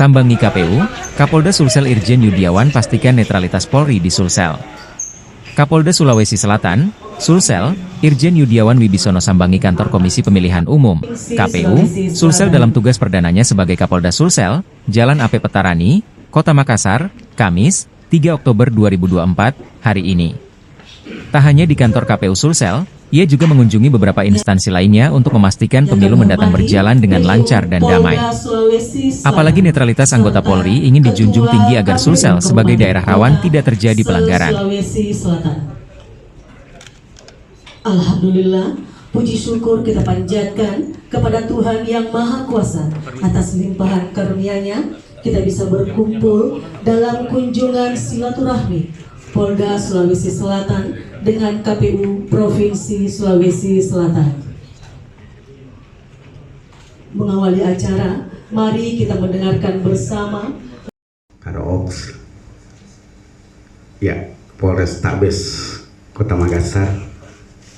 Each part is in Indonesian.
Sambangi KPU, Kapolda Sulsel Irjen Yudiawan pastikan netralitas Polri di Sulsel. Kapolda Sulawesi Selatan, Sulsel, Irjen Yudiawan Wibisono sambangi kantor Komisi Pemilihan Umum, KPU, Sulsel dalam tugas perdananya sebagai Kapolda Sulsel, Jalan AP Petarani, Kota Makassar, Kamis, 3 Oktober 2024, hari ini. Tak hanya di kantor KPU Sulsel, ia juga mengunjungi beberapa instansi lainnya untuk memastikan pemilu mendatang berjalan dengan lancar dan damai. Apalagi netralitas anggota Polri ingin dijunjung tinggi agar Sulsel sebagai daerah rawan tidak terjadi pelanggaran. Alhamdulillah, puji syukur kita panjatkan kepada Tuhan Yang Maha Kuasa atas limpahan karunia-Nya kita bisa berkumpul dalam kunjungan silaturahmi Polda Sulawesi Selatan dengan KPU Provinsi Sulawesi Selatan. Mengawali acara, mari kita mendengarkan bersama Karops, ya, Polrestabes Kota Makassar,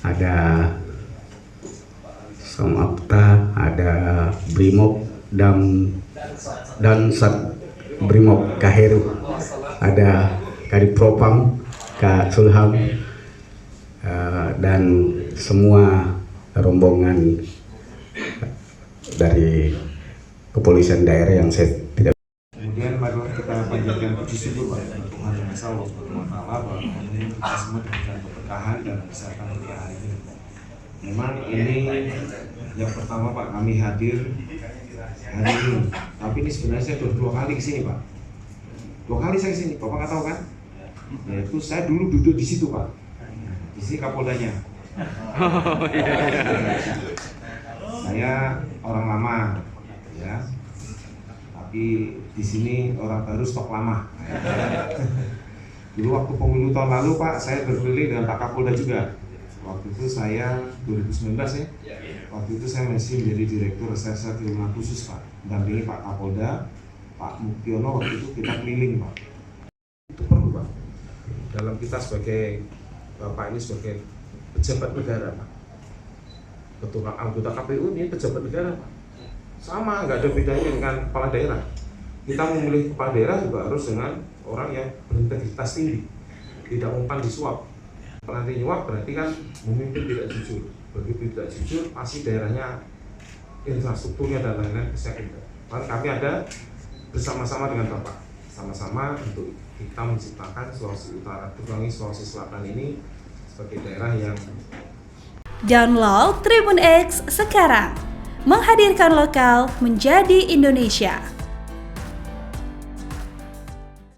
ada Somapta, ada Brimob dan Sat Brimob Kaheru, ada Kadipropam, Kak Sulham, dan semua rombongan dari kepolisian daerah yang saya tidak. Kemudian mari kita panjatkan puji syukur pada Tuhan Yang Esa Allah Subhanahu wa Ta'ala bahwa kita semua diberikan keberkahan dan kesehatan di hari ini. Memang ini yang pertama Pak, kami hadir hari ini. Tapi ini sebenarnya saya sudah 2 kali kesini Pak. 2 kali saya kesini, Bapak nggak tahu kan? Yaitu saya dulu duduk di situ Pak. Di sini Kapoldanya. Oh iya. Saya orang lama, ya. Tapi di sini orang baru stok lama. Dulu waktu pemilu tahun lalu Pak, saya berkeliling dengan Pak Kapolda juga. Waktu itu saya 2019 ya. Waktu itu saya masih menjadi Direktur Reserse Kriminal Khusus Pak. Mendampingi Pak Kapolda, Pak Muktiono, waktu itu kita keliling Pak. Itu perlu Pak. Dalam kita sebagai Bapak ini sebagai pejabat negara Pak. Ketua anggota KPU ini pejabat negara Pak. Sama, nggak ada bedanya dengan kepala daerah. Kita memilih kepala daerah juga harus dengan orang yang berintegritas tinggi, tidak umpan disuap. Nanti nyuap berarti kan memimpin tidak jujur. Begitu tidak jujur, pasti daerahnya infrastrukturnya dan lain-lain bisa kita. Maka kami ada bersama-sama dengan Bapak, sama-sama untuk kita menciptakan Sulawesi Utara, terutama Sulawesi Selatan ini sebagai daerah yang. Download Tribun X sekarang, menghadirkan lokal menjadi Indonesia.